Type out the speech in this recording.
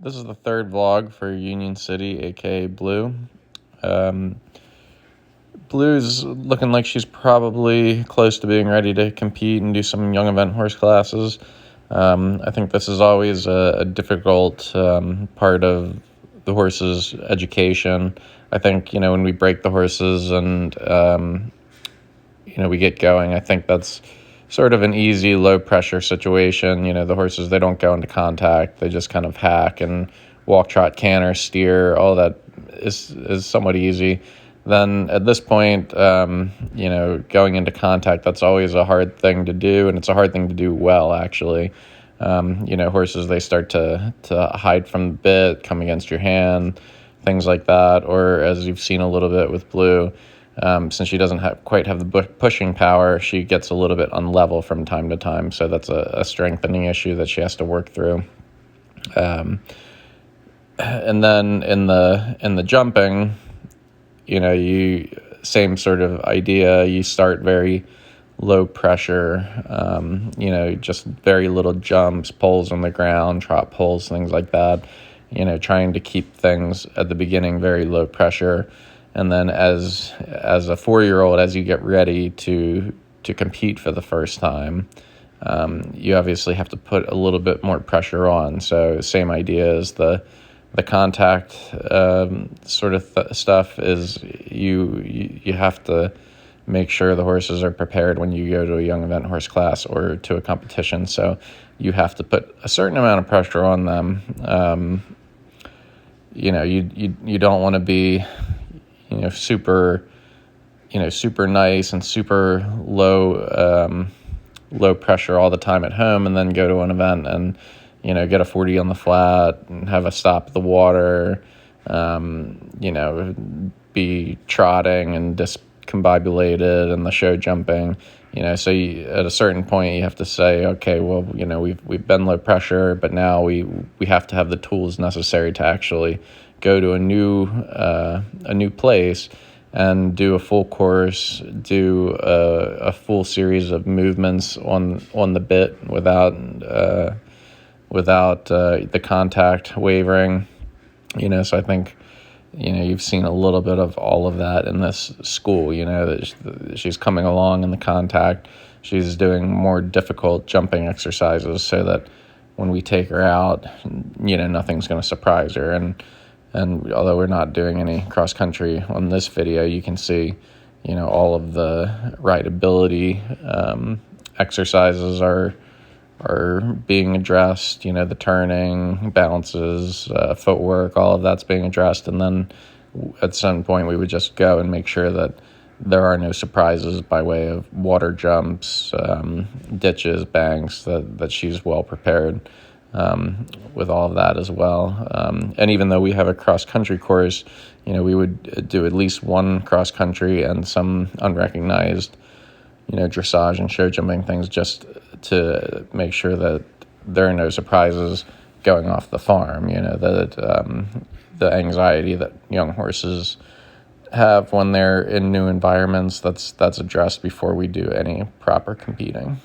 This is the third vlog for Union City, aka Blue. Um, Blue's looking like she's probably close to being ready to compete and do some young event horse classes. I think this is always a difficult part of the horse's education. I think, when we break the horses and, we get going, I think that's sort of an easy, low-pressure situation. The horses, they don't go into contact. They just kind of hack and walk, trot, canter, steer. All that is somewhat easy. Then at this point, going into contact, that's always a hard thing to do, and it's a hard thing to do well, actually. Horses, they start to hide from the bit, come against your hand, things like that. Or as you've seen a little bit with Blue, since she doesn't quite have the pushing power, she gets a little bit unlevel from time to time. So that's a strengthening issue that she has to work through. And then in the jumping, you same sort of idea. You start very low pressure, just very little jumps, poles on the ground, trot poles, things like that. Trying to keep things at the beginning very low pressure. And then as a 4-year-old, as you get ready to compete for the first time, you obviously have to put a little bit more pressure on. So same idea as the contact sort of stuff is you have to make sure the horses are prepared when you go to a young event horse class or to a competition. So you have to put a certain amount of pressure on them. You don't want to be super nice and super low pressure all the time at home, and then go to an event and get a 40 on the flat and have a stop at the water, be trotting and discombobulated and the show jumping, so at a certain point you have to say, okay, well, we've been low pressure, but now we have to have the tools necessary to actually go to a new place and do a full course, do a full series of movements on the bit without the contact wavering. So I think you've seen a little bit of all of that in this school. That she's coming along in the contact. She's doing more difficult jumping exercises so that when we take her out, nothing's going to surprise her. And although we're not doing any cross country on this video, you can see, all of the rideability exercises are being addressed. The turning, bounces, footwork, all of that's being addressed. And then at some point we would just go and make sure that there are no surprises by way of water jumps, ditches, banks, that she's well prepared with all of that as well. And even though we have a cross-country course, we would do at least one cross-country and some unrecognized, dressage and show jumping things, just to make sure that there are no surprises going off the farm, that the anxiety that young horses have when they're in new environments, that's addressed before we do any proper competing.